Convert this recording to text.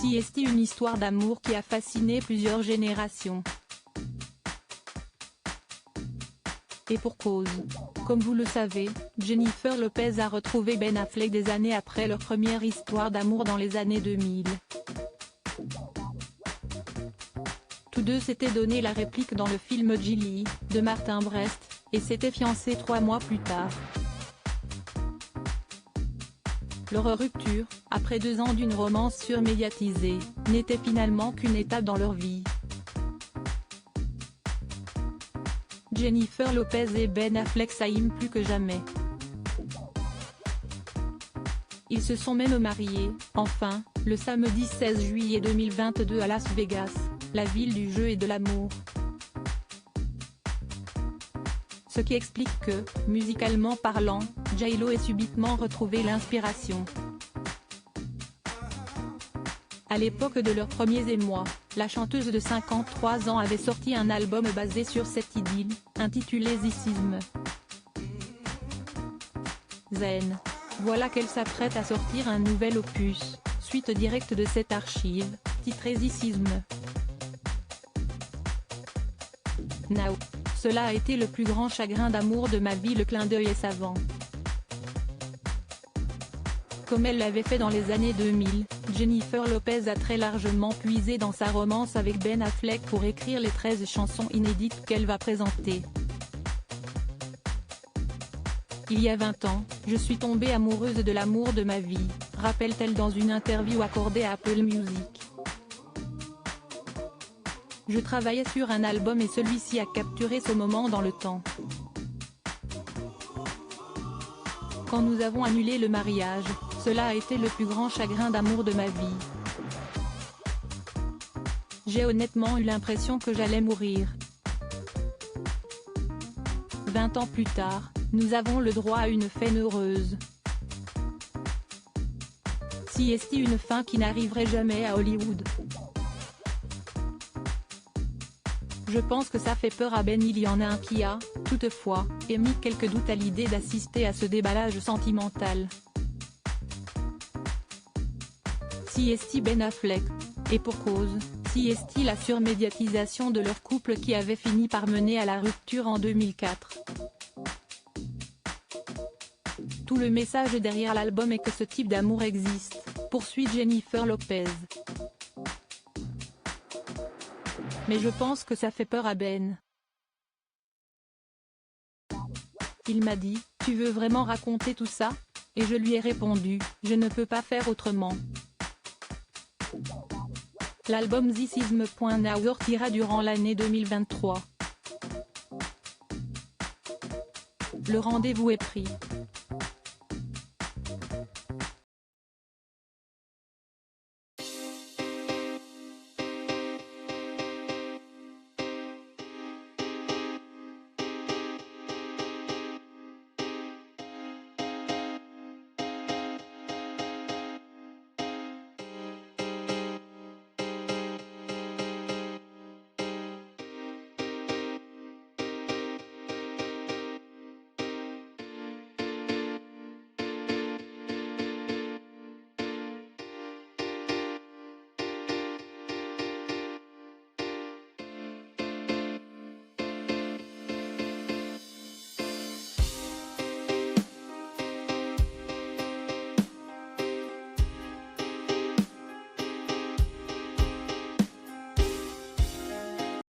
CST, une histoire d'amour qui a fasciné plusieurs générations. Et pour cause. Comme vous le savez, Jennifer Lopez a retrouvé Ben Affleck des années après leur première histoire d'amour dans les années 2000. Tous deux s'étaient donné la réplique dans le film Gilly, de Martin Brest, et s'étaient fiancés 3 mois plus tard. Leur rupture, après 2 ans d'une romance surmédiatisée, n'était finalement qu'une étape dans leur vie. Jennifer Lopez et Ben Affleck s'aiment plus que jamais. Ils se sont même mariés, enfin, le samedi 16 juillet 2022 à Las Vegas, la ville du jeu et de l'amour. Ce qui explique que, musicalement parlant, J-Lo ait subitement retrouvé l'inspiration. À l'époque de leurs premiers émois, la chanteuse de 53 ans avait sorti un album basé sur cette idylle, intitulé Zissisme. Zen. Voilà qu'elle s'apprête à sortir un nouvel opus, suite directe de cette archive, titré Zissisme. Now. Cela a été le plus grand chagrin d'amour de ma vie, le clin d'œil est savant. Comme elle l'avait fait dans les années 2000, Jennifer Lopez a très largement puisé dans sa romance avec Ben Affleck pour écrire les 13 chansons inédites qu'elle va présenter. Il y a 20 ans, je suis tombée amoureuse de l'amour de ma vie, rappelle-t-elle dans une interview accordée à Apple Music. Je travaillais sur un album et celui-ci a capturé ce moment dans le temps. Quand nous avons annulé le mariage, cela a été le plus grand chagrin d'amour de ma vie. J'ai honnêtement eu l'impression que j'allais mourir. 20 ans plus tard, nous avons le droit à une fin heureuse. CST, une fin qui n'arriverait jamais à Hollywood. Je pense que ça fait peur à Ben. Il y en a un qui a, toutefois, émis quelques doutes à l'idée d'assister à ce déballage sentimental. CST Ben Affleck. Et pour cause, CST la surmédiatisation de leur couple qui avait fini par mener à la rupture en 2004. Tout le message derrière l'album est que ce type d'amour existe, poursuit Jennifer Lopez. Mais je pense que ça fait peur à Ben. Il m'a dit, tu veux vraiment raconter tout ça? Et je lui ai répondu, je ne peux pas faire autrement. L'album Zissisme.now sortira durant l'année 2023. Le rendez-vous est pris.